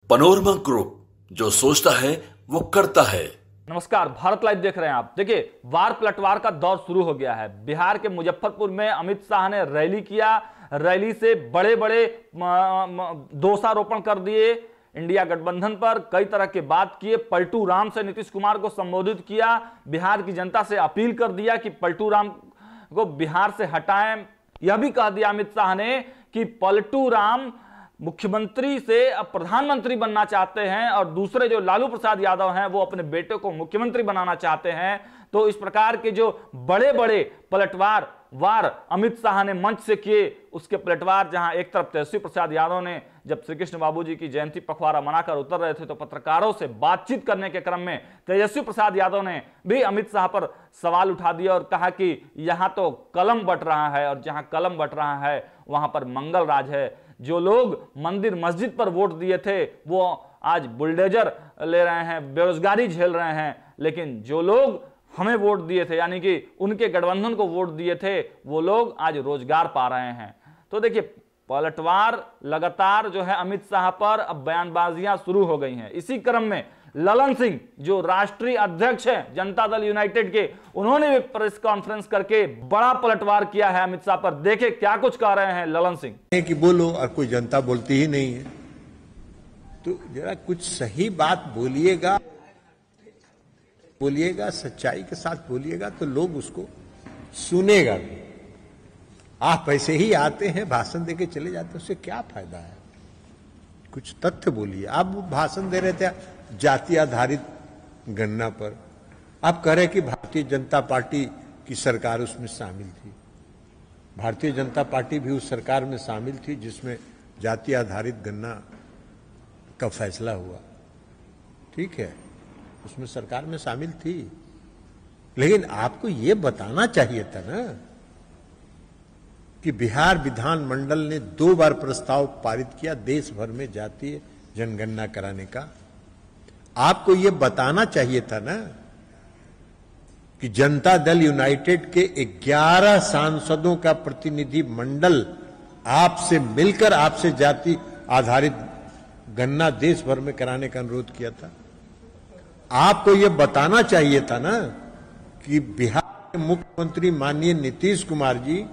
Panorama group, जो सोचता है वो करता है। नमस्कार, भारत लाइव देख रहे हैं आप। देखिए, वार पलटवार का दौर शुरू हो गया है। बिहार के मुजफ्फरपुर में अमित शाह ने रैली किया। रैली से बड़े बड़े दोषारोपण कर दिए इंडिया गठबंधन पर, कई तरह के बात किए। पलटू राम से नीतीश कुमार को संबोधित किया। बिहार की जनता से अपील कर दिया कि पलटू राम को बिहार से हटाएं। यह भी कह दिया अमित शाह ने कि पलटू राम मुख्यमंत्री से अब प्रधानमंत्री बनना चाहते हैं और दूसरे जो लालू प्रसाद यादव हैं वो अपने बेटे को मुख्यमंत्री बनाना चाहते हैं। तो इस प्रकार के जो बड़े बड़े पलटवार वार अमित शाह ने मंच से किए, उसके पलटवार जहां एक तरफ तेजस्वी प्रसाद यादव ने जब श्री कृष्ण बाबू जी की जयंती पखवाड़ा मनाकर उतर रहे थे तो पत्रकारों से बातचीत करने के क्रम में तेजस्वी प्रसाद यादव ने भी अमित शाह पर सवाल उठा दिया और कहा कि यहां तो कलम बट रहा है और जहां कलम बट रहा है वहां पर मंगल राज है। जो लोग मंदिर मस्जिद पर वोट दिए थे वो आज बुलडोजर ले रहे हैं, बेरोजगारी झेल रहे हैं। लेकिन जो लोग हमें वोट दिए थे, यानी कि उनके गठबंधन को वोट दिए थे, वो लोग आज रोजगार पा रहे हैं। तो देखिए, पलटवार लगातार जो है अमित शाह पर अब बयानबाजियां शुरू हो गई हैं। इसी क्रम में ललन सिंह, जो राष्ट्रीय अध्यक्ष हैं जनता दल यूनाइटेड के, उन्होंने भी प्रेस कॉन्फ्रेंस करके बड़ा पलटवार किया है अमित शाह पर। देखे क्या कुछ कह रहे हैं ललन सिंह। कि बोलो और कोई जनता बोलती ही नहीं है, तो जरा कुछ सही बात बोलिएगा, सच्चाई के साथ बोलिएगा तो लोग उसको सुनेगा भी। आप ऐसे ही आते हैं, भाषण देके चले जाते हैं, उससे क्या फायदा है? कुछ तथ्य बोलिए। आप भाषण दे रहे थे जाति आधारित गणना पर, आप कह रहे कि भारतीय जनता पार्टी की सरकार उसमें शामिल थी। भारतीय जनता पार्टी भी उस सरकार में शामिल थी जिसमें जाति आधारित गणना का फैसला हुआ, ठीक है, उसमें सरकार में शामिल थी। लेकिन आपको यह बताना चाहिए था ना कि बिहार विधानमंडल ने 2 बार प्रस्ताव पारित किया देश भर में जातीय जनगणना कराने का। आपको यह बताना चाहिए था ना कि जनता दल यूनाइटेड के 11 सांसदों का प्रतिनिधि मंडल आपसे मिलकर आपसे जाति आधारित गणना देश भर में कराने का अनुरोध किया था। आपको यह बताना चाहिए था ना कि बिहार के मुख्यमंत्री माननीय नीतीश कुमार जी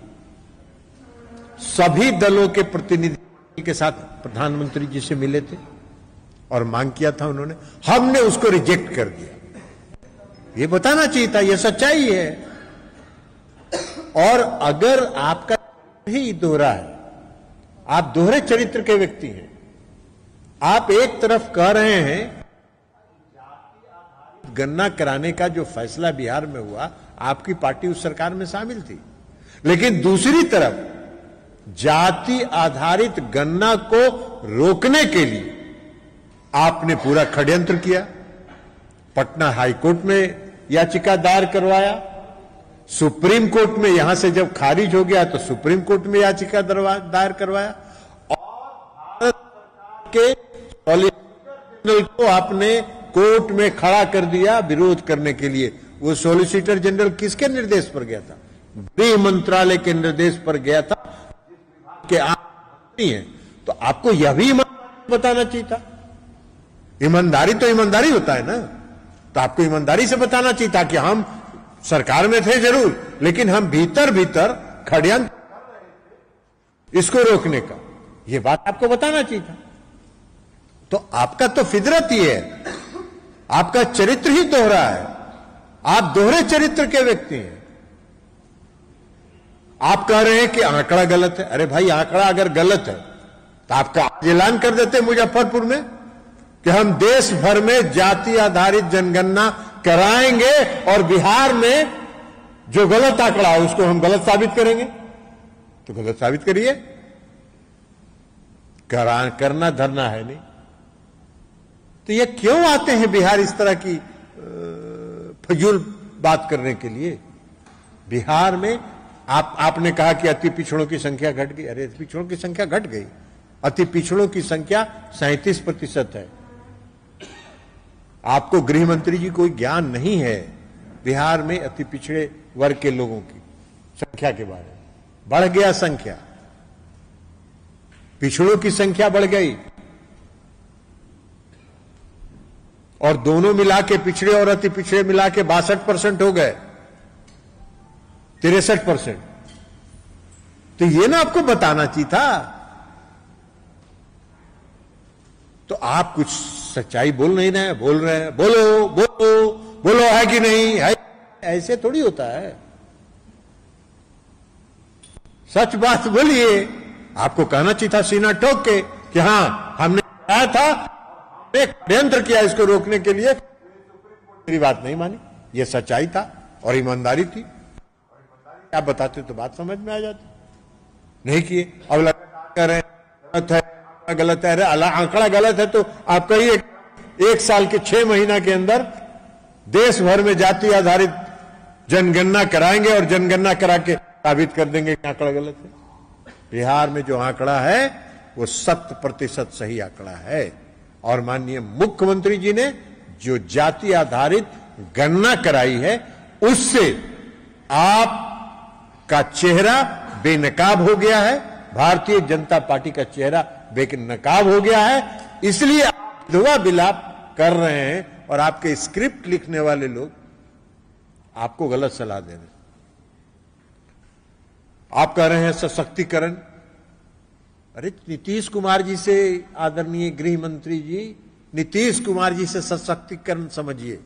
सभी दलों के प्रतिनिधि के साथ प्रधानमंत्री जी से मिले थे और मांग किया था उन्होंने, हमने उसको रिजेक्ट कर दिया। ये बताना चाहिए था, यह सच्चाई है। और अगर आपका ही दोहरा है, आप दोहरे चरित्र के व्यक्ति हैं, आप एक तरफ कह रहे हैं गणना कराने का जो फैसला बिहार में हुआ, आपकी पार्टी उस सरकार में शामिल थी, लेकिन दूसरी तरफ जाति आधारित गणना को रोकने के लिए आपने पूरा षड्यंत्र किया। पटना हाईकोर्ट में याचिका दायर करवाया, सुप्रीम कोर्ट में, यहां से जब खारिज हो गया तो सुप्रीम कोर्ट में याचिका दायर करवाया और के सॉलिसिटर जनरल को आपने कोर्ट में खड़ा कर दिया विरोध करने के लिए। वो सॉलिसिटर जनरल किसके निर्देश पर गया था? गृह मंत्रालय के निर्देश पर गया था कि आप नहीं है। तो आपको यह भी बताना चाहिए था। ईमानदारी तो ईमानदारी होता है ना, तो आपको ईमानदारी से बताना चाहिए था कि हम सरकार में थे जरूर, लेकिन हम भीतर भीतर षड्यंत्र इसको रोकने का, यह बात आपको बताना चाहिए था। तो आपका तो फितरत ही है, आपका चरित्र ही दोहरा है, आप दोहरे चरित्र के व्यक्ति हैं। आप कह रहे हैं कि आंकड़ा गलत है। अरे भाई, आंकड़ा अगर गलत है तो आपका ऐलान कर देते मुजफ्फरपुर में कि हम देश भर में जाति आधारित जनगणना कराएंगे और बिहार में जो गलत आंकड़ा है उसको हम गलत साबित करेंगे। तो गलत साबित करिए, करना धरना है नहीं। तो ये क्यों आते हैं बिहार इस तरह की फजूल बात करने के लिए? बिहार में आपने कहा कि अति पिछड़ों की संख्या घट गई। अरे, अति पिछड़ों की संख्या घट गई। अति पिछड़ों की संख्या 37% है। आपको गृह मंत्री जी कोई ज्ञान नहीं है बिहार में अति पिछड़े वर्ग के लोगों की संख्या के बारे में। बढ़ गया संख्या, पिछड़ों की संख्या बढ़ गई। और दोनों मिला के पिछड़े और अति पिछड़े मिला के 62% हो गए, 63%। तो ये ना आपको बताना चाहिए था। तो आप कुछ सच्चाई बोल नहीं रहे, बोल रहे हैं, बोलो बोलो बोलो, है कि नहीं है, ऐसे थोड़ी होता है। सच बात बोलिए। आपको कहना चाहिए था सीना ठोक के कि हां हमने कहा था, षड्यंत्र किया इसको रोकने के लिए, मेरी बात नहीं मानी। यह सच्चाई था और ईमानदारी थी। आप बताते तो बात समझ में आ जाती, नहीं किए। अब कह रहे गलत है, आंकड़ा गलत है तो आप कहिए 1 साल के 6 महीना के अंदर देश भर में जाति आधारित जनगणना कराएंगे और जनगणना करा के साबित कर देंगे कि आंकड़ा गलत है। बिहार में जो आंकड़ा है वो 100% सही आंकड़ा है। और माननीय मुख्यमंत्री जी ने जो जाति आधारित गणना कराई है उससे आपका चेहरा बेनकाब हो गया है, भारतीय जनता पार्टी का चेहरा बेनकाब हो गया है। इसलिए आप विधवा विलाप कर रहे हैं और आपके स्क्रिप्ट लिखने वाले लोग आपको गलत सलाह दे रहे हैं। आप कह रहे हैं सशक्तिकरण। अरे नीतीश कुमार जी से, आदरणीय गृह मंत्री जी, नीतीश कुमार जी से सशक्तिकरण समझिए।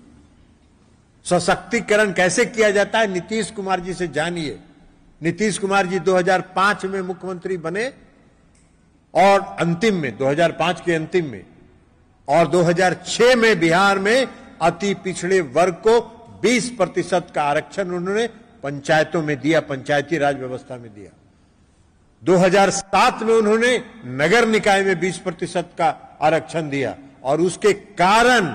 सशक्तिकरण कैसे किया जाता है नीतीश कुमार जी से जानिए। नीतीश कुमार जी 2005 में मुख्यमंत्री बने और अंतिम में 2005 के अंतिम में, और 2006 में बिहार में अति पिछड़े वर्ग को 20% का आरक्षण उन्होंने पंचायतों में दिया, पंचायती राज व्यवस्था में दिया। 2007 में उन्होंने नगर निकाय में 20% का आरक्षण दिया और उसके कारण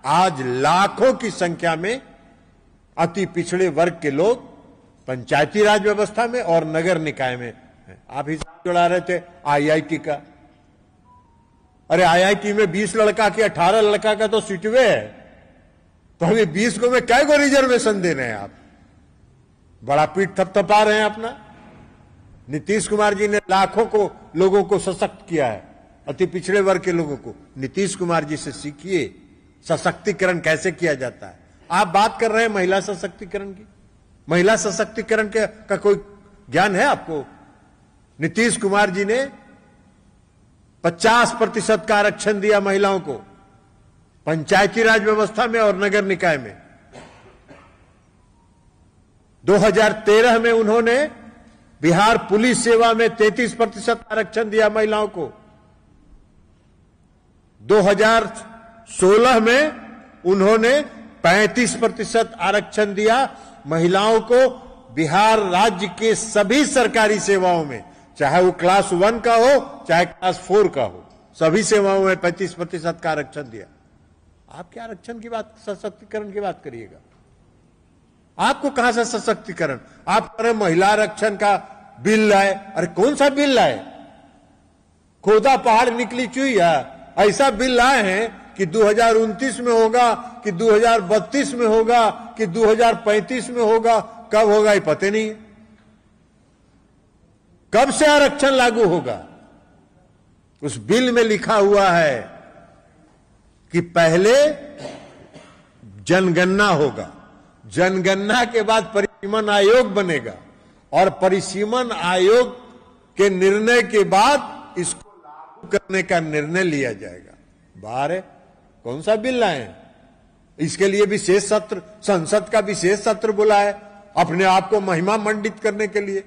आज लाखों की संख्या में अति पिछड़े वर्ग के लोग पंचायती राज व्यवस्था में और नगर निकाय में हैं। आप हिसाब जोड़ा रहे थे आईआईटी का। अरे आईआईटी में 20 लड़का के 18 लड़का का तो सीटवे है, तो अभी 20 को में क्या को रिजर्वेशन दे रहे हैं आप? बड़ा पीठ थपथपा रहे हैं अपना। नीतीश कुमार जी ने लाखों को लोगों को सशक्त किया है, अति पिछड़े वर्ग के लोगों को। नीतीश कुमार जी से सीखिए सशक्तिकरण कैसे किया जाता है। आप बात कर रहे हैं महिला सशक्तिकरण की। महिला सशक्तिकरण का कोई ज्ञान है आपको? नीतीश कुमार जी ने 50% का आरक्षण दिया महिलाओं को पंचायती राज व्यवस्था में और नगर निकाय में। 2013 में उन्होंने बिहार पुलिस सेवा में 33% आरक्षण दिया महिलाओं को। 2016 में उन्होंने 35% आरक्षण दिया महिलाओं को बिहार राज्य के सभी सरकारी सेवाओं में, चाहे वो क्लास 1 का हो चाहे क्लास 4 का हो, सभी सेवाओं में 35% का आरक्षण दिया। आप क्या आरक्षण की बात, सशक्तिकरण की बात करिएगा? आपको कहां से सशक्तिकरण? आप कह रहे महिला आरक्षण का बिल लाए। अरे कौन सा बिल लाए? खोदा पहाड़ निकली चुईया ऐसा बिल लाए हैं कि 2029 में होगा कि 2032 में होगा कि 2035 में होगा, कब होगा ये पता नहीं। कब से आरक्षण लागू होगा? उस बिल में लिखा हुआ है कि पहले जनगणना होगा, जनगणना के बाद परिसीमन आयोग बनेगा और परिसीमन आयोग के निर्णय के बाद इसको लागू करने का निर्णय लिया जाएगा। बाहर है, कौन सा बिल लाए? इसके लिए विशेष सत्र, संसद का विशेष सत्र बुलाए अपने आप को महिमा मंडित करने के लिए।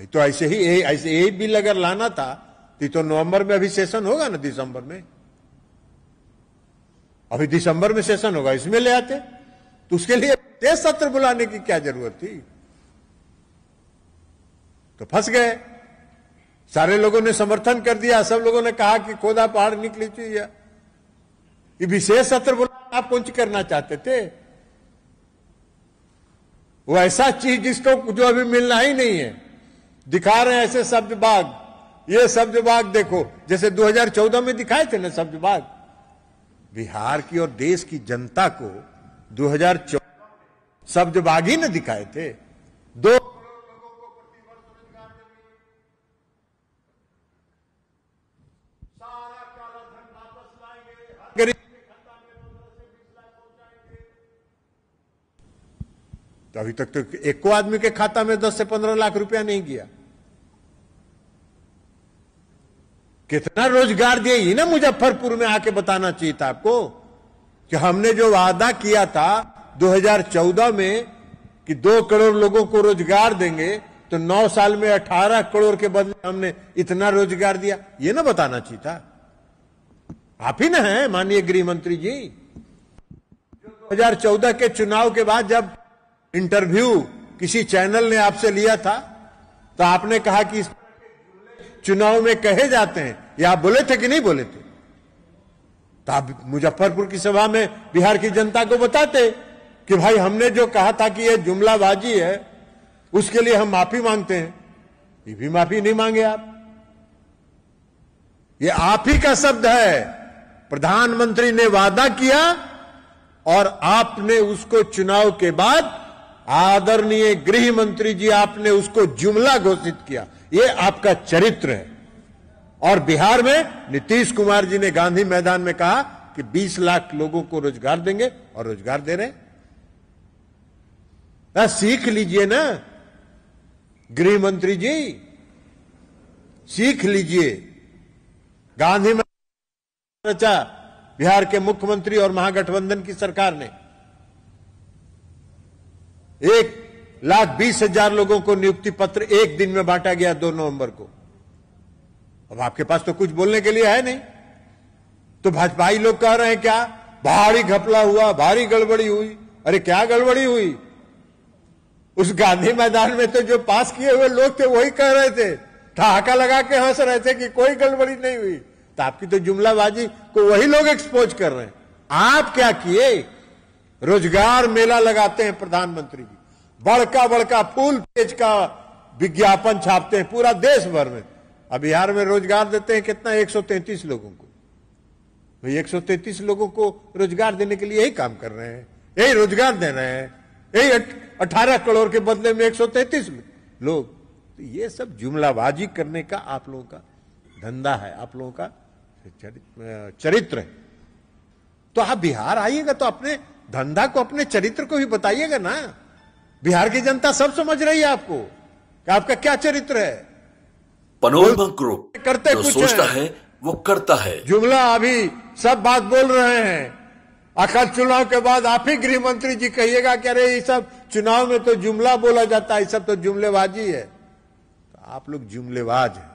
तो ऐसे ही बिल अगर लाना था तो नवंबर में अभी सेशन होगा ना, दिसंबर में, अभी दिसंबर में सेशन होगा, इसमें ले आते। तो उसके लिए विशेष सत्र बुलाने की क्या जरूरत थी? तो फंस गए। सारे लोगों ने समर्थन कर दिया, सब लोगों ने कहा कि खोदा पहाड़ निकली चाहिए। ये विशेष सत्र बुलाना आप कौन सी करना चाहते थे? वो ऐसा चीज जिसको जो अभी मिलना ही नहीं है दिखा रहे हैं, ऐसे शब्द बाग। ये शब्द बाग देखो, जैसे 2014 में दिखाए थे ना शब्द बाग। बिहार की और देश की जनता को 2014 शब्द बाग ही न दिखाए थे। 2 लोगों को प्रतिवर्ष रोजगार देंगे, सारा काला धन वापस लाएंगे, गरीब के खाता में तो अभी तक तो एक को आदमी के खाता में 10 से 15 लाख रुपया नहीं गया। कितना रोजगार दिए, ये ना मुजफ्फरपुर में आके बताना चाहिए था आपको कि हमने जो वादा किया था 2014 में कि 2 करोड़ लोगों को रोजगार देंगे, तो 9 साल में 18 करोड़ के बदले हमने इतना रोजगार दिया, ये ना बताना चाहिए था। आप ही ना है माननीय गृह मंत्री जी। 2014 के चुनाव के बाद जब इंटरव्यू किसी चैनल ने आपसे लिया था, तो आपने कहा कि इस चुनाव में कहे जाते हैं, ये आप बोले थे कि नहीं बोले थे? तो आप मुजफ्फरपुर की सभा में बिहार की जनता को बताते कि भाई हमने जो कहा था कि ये जुमलाबाजी है, उसके लिए हम माफी मांगते हैं। ये भी माफी नहीं मांगे आप। ये आप ही का शब्द है, प्रधानमंत्री ने वादा किया और आपने उसको चुनाव के बाद आदरणीय गृह मंत्री जी आपने उसको जुमला घोषित किया। ये आपका चरित्र है। और बिहार में नीतीश कुमार जी ने गांधी मैदान में कहा कि 20 लाख लोगों को रोजगार देंगे और रोजगार दे रहे हैं। सीख लीजिए ना गृह मंत्री जी, सीख लीजिए। गांधी मैदान रचा बिहार के मुख्यमंत्री और महागठबंधन की सरकार ने 1,20,000 लोगों को नियुक्ति पत्र एक दिन में बांटा गया 2 नवंबर को। अब आपके पास तो कुछ बोलने के लिए है नहीं, तो भाजपाई लोग कह रहे हैं क्या भारी घपला हुआ, भारी गड़बड़ी हुई। अरे क्या गड़बड़ी हुई? उस गांधी मैदान में तो जो पास किए हुए लोग थे वही कह रहे थे, ठहाका लगा के हंस रहे थे कि कोई गड़बड़ी नहीं हुई। तो आपकी तो जुमलाबाजी को वही लोग एक्सपोज कर रहे हैं। आप क्या किए? रोजगार मेला लगाते हैं प्रधानमंत्री जी, बड़का बड़का फुल पेज का विज्ञापन छापते हैं पूरा देश भर में। अब बिहार में रोजगार देते हैं कितना? 133 लोगों को। भाई 133 लोगों को रोजगार देने के लिए यही काम कर रहे हैं, यही रोजगार दे रहे हैं, यही 18 करोड़ के बदले में 133 लोग। तो ये सब जुमलाबाजी करने का आप लोगों का धंधा है, आप लोगों का चरित्र है। तो आप बिहार आइएगा तो अपने धंधा को, अपने चरित्र को भी बताइएगा ना। बिहार की जनता सब समझ रही है आपको कि आपका क्या चरित्र है। पनोरमा ग्रुप करते जो कुछ सोचता है वो करता है। जुमला अभी सब बात बोल रहे हैं, आखिर चुनाव के बाद आप ही गृह मंत्री जी कहिएगा कि अरे ये सब चुनाव में तो जुमला बोला जाता है, ये सब तो जुमलेबाजी है। तो आप लोग जुमलेबाज हैं।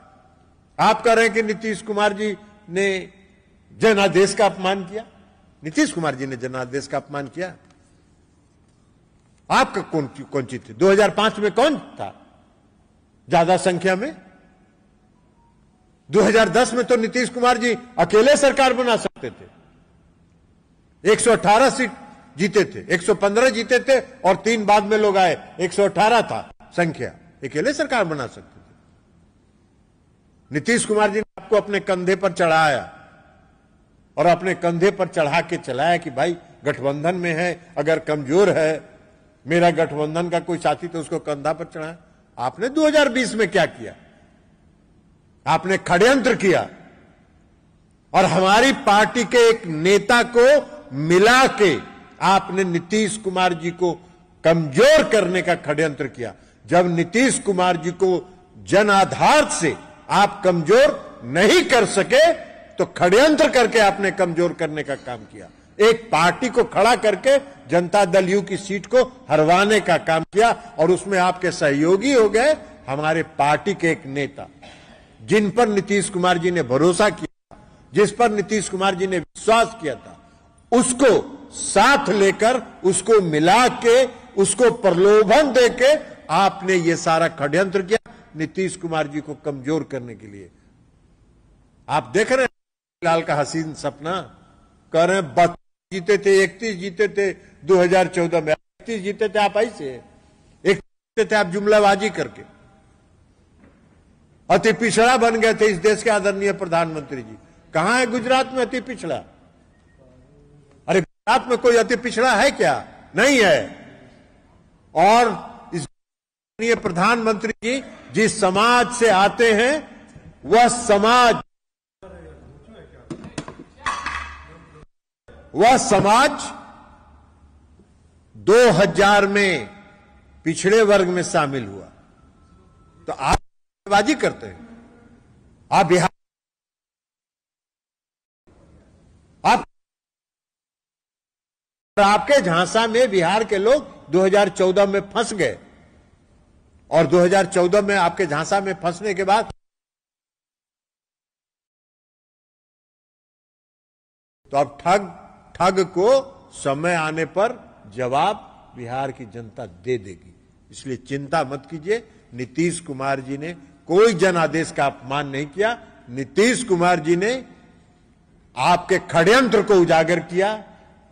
आप कह रहे हैं कि नीतीश कुमार जी ने जनादेश का अपमान किया। नीतीश कुमार जी ने जनादेश का अपमान किया? आपका कौन चीज थी? 2005 में कौन था ज्यादा संख्या में? 2010 में तो नीतीश कुमार जी अकेले सरकार बना सकते थे। 118 सीट जीते थे, 115 जीते थे और 3 बाद में लोग आए, 118 था संख्या, अकेले सरकार बना सकते थे। नीतीश कुमार जी ने आपको अपने कंधे पर चढ़ाया और अपने कंधे पर चढ़ा के चलाया कि भाई गठबंधन में है, अगर कमजोर है मेरा गठबंधन का कोई साथी तो उसको कंधा पर चढ़ाया। आपने 2020 में क्या किया? आपने षड्यंत्र किया और हमारी पार्टी के एक नेता को मिला के आपने नीतीश कुमार जी को कमजोर करने का षड्यंत्र किया। जब नीतीश कुमार जी को जन आधार से आप कमजोर नहीं कर सके तो षड्यंत्र करके आपने कमजोर करने का काम किया। एक पार्टी को खड़ा करके जनता दल यू की सीट को हरवाने का काम किया और उसमें आपके सहयोगी हो गए हमारे पार्टी के एक नेता, जिन पर नीतीश कुमार जी ने भरोसा किया, जिस पर नीतीश कुमार जी ने विश्वास किया था, उसको साथ लेकर, उसको मिला के, उसको प्रलोभन देके आपने ये सारा षड्यंत्र किया नीतीश कुमार जी को कमजोर करने के लिए। आप देख रहे हैं लाल का हसीन सपना, कह रहे हैं 32 जीते थे, 31 जीते थे 2014 में, 31 जीते थे आप ऐसे, 31 जीते थे आप जुमलाबाजी करके, अति पिछड़ा बन गए थे इस देश के आदरणीय प्रधानमंत्री जी। कहां है गुजरात में अति पिछड़ा? अरे गुजरात में कोई अति पिछड़ा है क्या? नहीं है। और इस आदरणीय प्रधानमंत्री जी जिस समाज से आते हैं वह समाज 2000 में पिछड़े वर्ग में शामिल हुआ, तो आप बाजी करते हैं। आप बिहार, आपके झांसा में बिहार के लोग 2014 में फंस गए, और 2014 में आपके झांसा में फंसने के बाद तो अब ठग को समय आने पर जवाब बिहार की जनता दे देगी। इसलिए चिंता मत कीजिए। नीतीश कुमार जी ने कोई जनादेश का अपमान नहीं किया। नीतीश कुमार जी ने आपके षड्यंत्र को उजागर किया।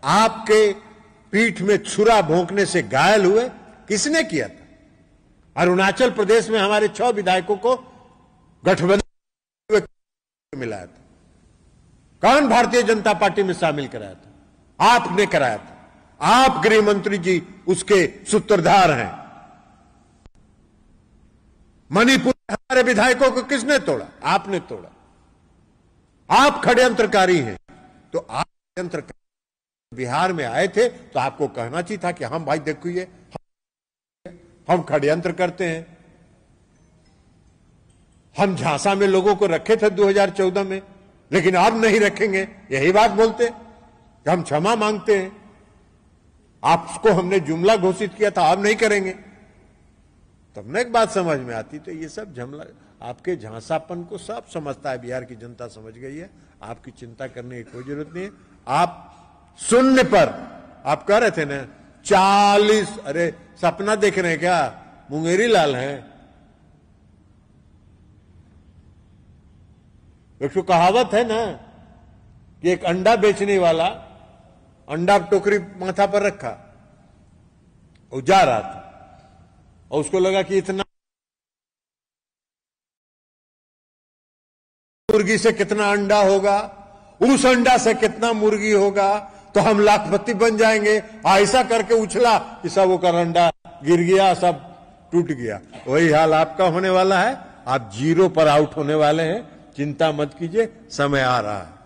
आपके पीठ में छुरा भोंकने से घायल हुए किसने किया था? अरुणाचल प्रदेश में हमारे 6 विधायकों को गठबंधन मिलाया था। कौन भारतीय जनता पार्टी में शामिल कराया था? आपने कराया था। आप गृह मंत्री जी उसके सूत्रधार हैं। मणिपुर में हमारे विधायकों को किसने तोड़ा? आपने तोड़ा। आप षड्यंत्रकारी हैं। तो आप षड्यंत्रकारी बिहार में आए थे तो आपको कहना चाहिए था कि हम भाई देखिए हम षड्यंत्र करते हैं। हम झांसा में लोगों को रखे थे 2014 में, लेकिन अब नहीं रखेंगे। यही बात बोलते कि हम क्षमा मांगते हैं। आपको हमने जुमला घोषित किया था, अब नहीं करेंगे। तब न एक बात समझ में आती। तो ये सब जुमला, आपके झांसापन को सब समझता है, बिहार की जनता समझ गई है। आपकी चिंता करने की कोई जरूरत नहीं है। आप सुनने पर आप कह रहे थे ना 40, अरे सपना देख रहे हैं क्या? मुंगेरी लाल हैं। एक तो कहावत है ना कि एक अंडा बेचने वाला अंडा टोकरी माथा पर रखा और जा रहा था, और उसको लगा कि इतना मुर्गी से कितना अंडा होगा, उस अंडा से कितना मुर्गी होगा, तो हम लाखपति बन जाएंगे। ऐसा करके उछला कि सब वो का अंडा गिर गया, सब टूट गया। वही हाल आपका होने वाला है। आप जीरो पर आउट होने वाले हैं। चिंता मत कीजिए, समय आ रहा है।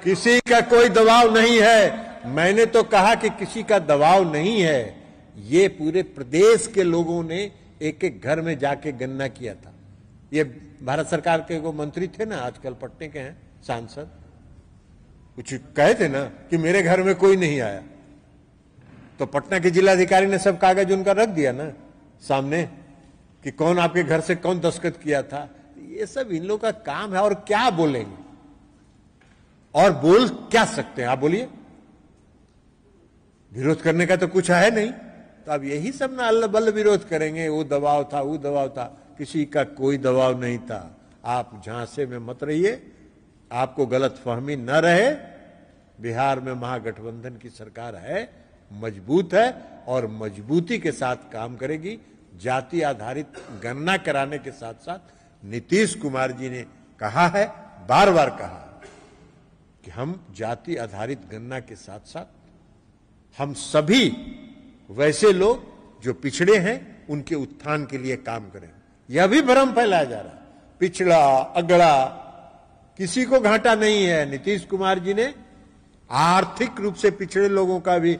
किसी का कोई दबाव नहीं है। मैंने तो कहा कि किसी का दबाव नहीं है। ये पूरे प्रदेश के लोगों ने एक एक घर में जाके गणना किया था। ये भारत सरकार के वो मंत्री थे ना, आजकल पटने के हैं सांसद, कुछ कहे थे ना कि मेरे घर में कोई नहीं आया, तो पटना के जिलाधिकारी ने सब कागज उनका रख दिया ना सामने कि कौन आपके घर से कौन दस्तखत किया था। ये सब इन लोगों का काम है। और क्या बोलेंगे और बोल क्या सकते हैं? आप बोलिए। विरोध करने का तो कुछ है नहीं। तो अब यही सब ना अल्ल बल्ल विरोध करेंगे। वो दबाव था, वो दबाव था। किसी का कोई दबाव नहीं था। आप झांसे में मत रहिए, आपको गलत फहमी न रहे। बिहार में महागठबंधन की सरकार है, मजबूत है और मजबूती के साथ काम करेगी। जाति आधारित गणना कराने के साथ साथ नीतीश कुमार जी ने कहा है, बार बार कहा कि हम जाति आधारित गणना के साथ साथ हम सभी वैसे लोग जो पिछड़े हैं उनके उत्थान के लिए काम करें। यह भी भ्रम फैलाया जा रहा है। पिछड़ा अगड़ा किसी को घाटा नहीं है। नीतीश कुमार जी ने आर्थिक रूप से पिछड़े लोगों का भी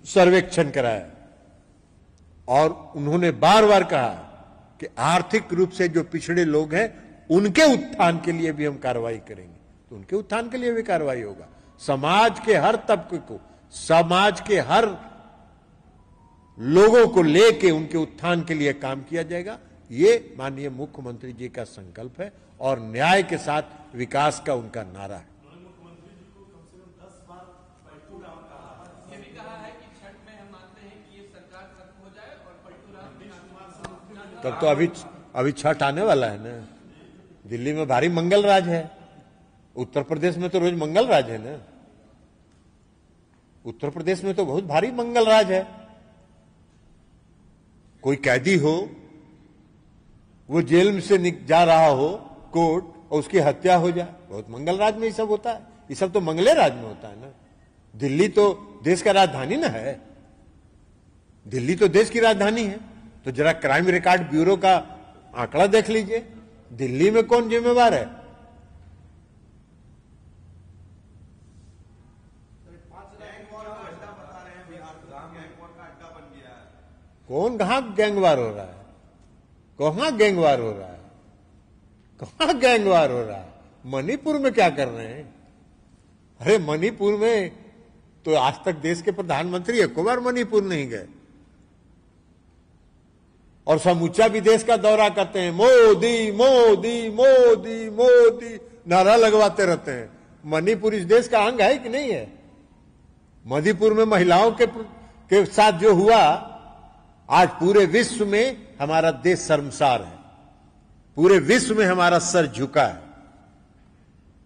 सर्वेक्षण कराया और उन्होंने बार बार कहा कि आर्थिक रूप से जो पिछड़े लोग हैं उनके उत्थान के लिए भी हम कार्रवाई करेंगे। तो उनके उत्थान के लिए भी कार्रवाई होगा। समाज के हर तबके को, समाज के हर लोगों को लेके उनके उत्थान के लिए काम किया जाएगा। ये माननीय मुख्यमंत्री जी का संकल्प है और न्याय के साथ विकास का उनका नारा है। तब तो अभी छठ आने वाला है ना। दिल्ली में भारी मंगल राज है। उत्तर प्रदेश में तो रोज मंगल राज है ना। उत्तर प्रदेश में तो बहुत भारी मंगल राज है। कोई कैदी हो, वो जेल में से जा रहा हो कोर्ट और उसकी हत्या हो जाए, बहुत मंगल राज में ये सब होता है। ये सब तो मंगले राज में होता है ना। दिल्ली तो देश का राजधानी ना है। दिल्ली तो देश की राजधानी है। तो जरा क्राइम रिकॉर्ड ब्यूरो का आंकड़ा देख लीजिए, दिल्ली में कौन जिम्मेवार है। कौन कहां गैंगवार हो रहा है? कहां गैंगवार हो रहा है? कहां गैंगवार हो रहा है? मणिपुर में क्या कर रहे हैं? अरे मणिपुर में तो आज तक देश के प्रधानमंत्री एक बार मणिपुर नहीं गए और समूचा विदेश का दौरा करते हैं, मोदी मोदी मोदी मोदी नारा लगवाते रहते हैं। मणिपुर इस देश का अंग है कि नहीं है? मणिपुर में महिलाओं के साथ जो हुआ, आज पूरे विश्व में हमारा देश शर्मसार है, पूरे विश्व में हमारा सर झुका है।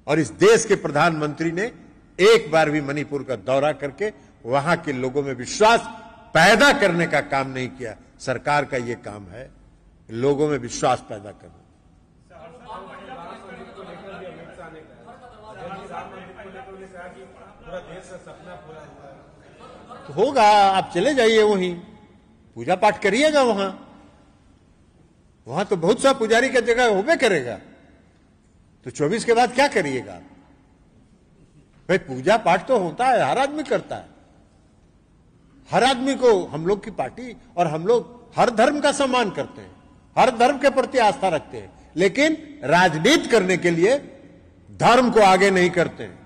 और इस देश के प्रधानमंत्री ने एक बार भी मणिपुर का दौरा करके वहां के लोगों में विश्वास पैदा करने का काम नहीं किया। सरकार का यह काम है, लोगों में विश्वास पैदा करना। तो होगा, आप चले जाइए, वहीं पूजा पाठ करिएगा। वहां तो बहुत सा पुजारी का जगह होबे करेगा, तो 24 के बाद क्या करिएगा? भाई पूजा पाठ तो होता है, हर आदमी करता है, हर आदमी को हम लोग की पार्टी और हम लोग हर धर्म का सम्मान करते हैं, हर धर्म के प्रति आस्था रखते हैं, लेकिन राजनीति करने के लिए धर्म को आगे नहीं करते हैं।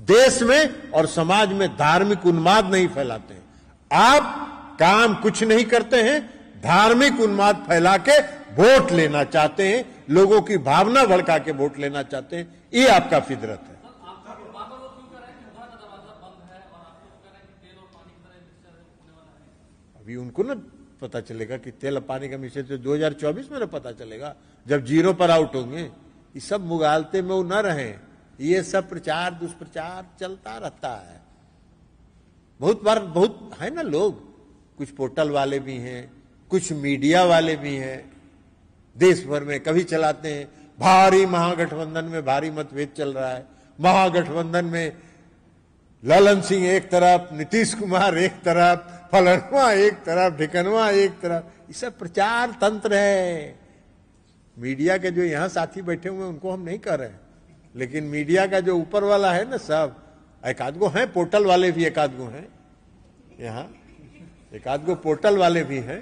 देश में और समाज में धार्मिक उन्माद नहीं फैलाते हैं। आप काम कुछ नहीं करते हैं, धार्मिक उन्माद फैला के वोट लेना चाहते हैं, लोगों की भावना भड़का के वोट लेना चाहते हैं। ये आपका फितरत है। अभी उनको ना पता चलेगा कि तेल और पानी का मिश्रण तो 2024 में ना पता चलेगा, जब जीरो पर आउट होंगे। ये सब मुगालते में वो न रहे, ये सब प्रचार दुष्प्रचार चलता रहता है। बहुत बार बहुत है ना लोग, कुछ पोर्टल वाले भी हैं, कुछ मीडिया वाले भी हैं, देश भर में कभी चलाते हैं भारी महागठबंधन में भारी मतभेद चल रहा है, महागठबंधन में ललन सिंह एक तरफ, नीतीश कुमार एक तरफ, फलनवा एक तरफ, ढिकनवा एक तरफ। ये सब प्रचार तंत्र है। मीडिया के जो यहां साथी बैठे हुए हैं उनको हम नहीं कर रहे हैं, लेकिन मीडिया का जो ऊपर वाला है ना, सब एक आध गो है, पोर्टल वाले भी एक आध गो हैं, यहाँ एक आध गो पोर्टल वाले भी हैं,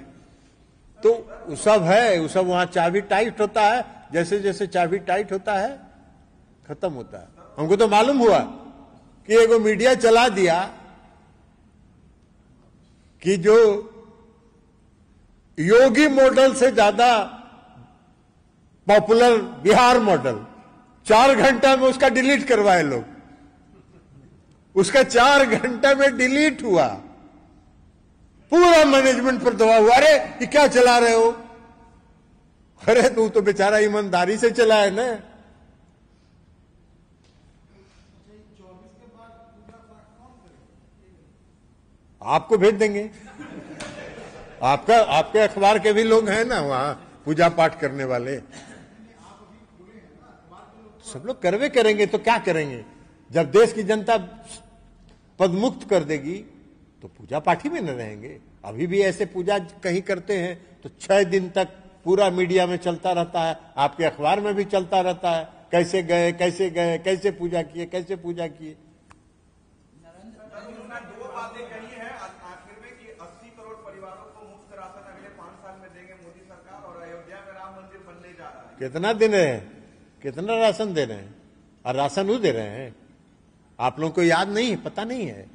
तो वो सब है, वो सब वहां चाबी टाइट होता है, जैसे जैसे चाबी टाइट होता है खत्म होता है। हमको तो मालूम हुआ कि एगो मीडिया चला दिया कि जो योगी मॉडल से ज्यादा पॉपुलर बिहार मॉडल, 4 घंटा में उसका डिलीट करवाए लोग, उसका 4 घंटा में डिलीट हुआ, पूरा मैनेजमेंट पर दबाव हुआ। अरे ये क्या चला रहे हो? अरे तू तो बेचारा ईमानदारी से चला है ना। आपको भेज देंगे, आपके अखबार के भी लोग हैं ना वहां पूजा पाठ करने वाले, सब लोग करवे करेंगे। तो क्या करेंगे? जब देश की जनता पदमुक्त कर देगी तो पूजा पाठी में न रहेंगे। अभी भी ऐसे पूजा कहीं करते हैं तो 6 दिन तक पूरा मीडिया में चलता रहता है, आपके अखबार में भी चलता रहता है, कैसे गए कैसे गए, कैसे पूजा किए कैसे पूजा किए। दो बातें कही है आखिर में कि 80 करोड़ परिवारों को मुफ्त राशन अगले 5 साल में देंगे मोदी सरकार, और अयोध्या में राम मंदिर बनने जा रहा है। कितना दिन है, कितना राशन दे रहे हैं? और राशन वो दे रहे हैं, आप लोगों को याद नहीं है, पता नहीं है।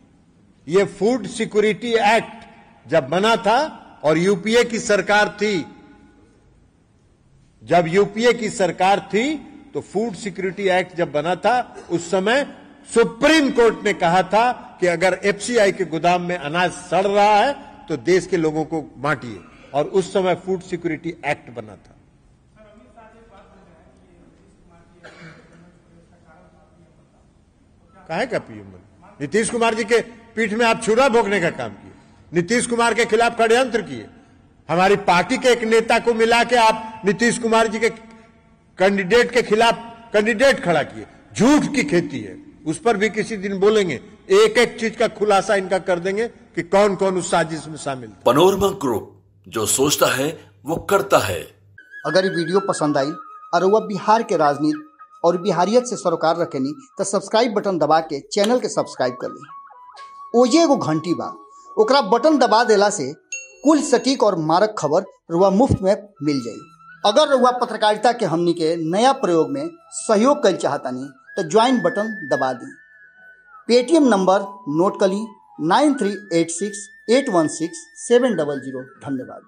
ये फूड सिक्योरिटी एक्ट जब बना था और यूपीए की सरकार थी, जब यूपीए की सरकार थी तो फूड सिक्योरिटी एक्ट जब बना था, उस समय सुप्रीम कोर्ट ने कहा था कि अगर एफसीआई के गोदाम में अनाज सड़ रहा है तो देश के लोगों को बांटिए, और उस समय फूड सिक्योरिटी एक्ट बना था। काहे का पीएम बने? नीतीश कुमार जी के पीठ में आप छुरा भोगने का काम किए, नीतीश कुमार के खिलाफ षड्यंत्र किए, हमारी पार्टी के एक नेता को मिला के आप नीतीश कुमार जी के कैंडिडेट के खिलाफ कैंडिडेट खड़ा किए। झूठ की खेती है, उस पर भी किसी दिन बोलेंगे, एक एक चीज का खुलासा इनका कर देंगे कि कौन कौन उस साजिश में शामिल था। पनोरमा ग्रुप, जो सोचता है वो करता है। अगर ये वीडियो पसंद आई और वह बिहार के राजनीति और बिहारियत से सरोकार रखेनी तो सब्सक्राइब बटन दबा के चैनल के सब्सक्राइब कर ली। ओजे एगो घंटी बा, ओकरा बटन दबा देला से कुल सटीक और मारक खबर रुआ मुफ्त में मिल जाई। अगर रुआ पत्रकारिता के हमनी के नया प्रयोग में सहयोग कर चाहतानी तो ज्वाइन बटन दबा दी। पेटीएम नंबर नोट कर ली 9386816700। धन्यवाद।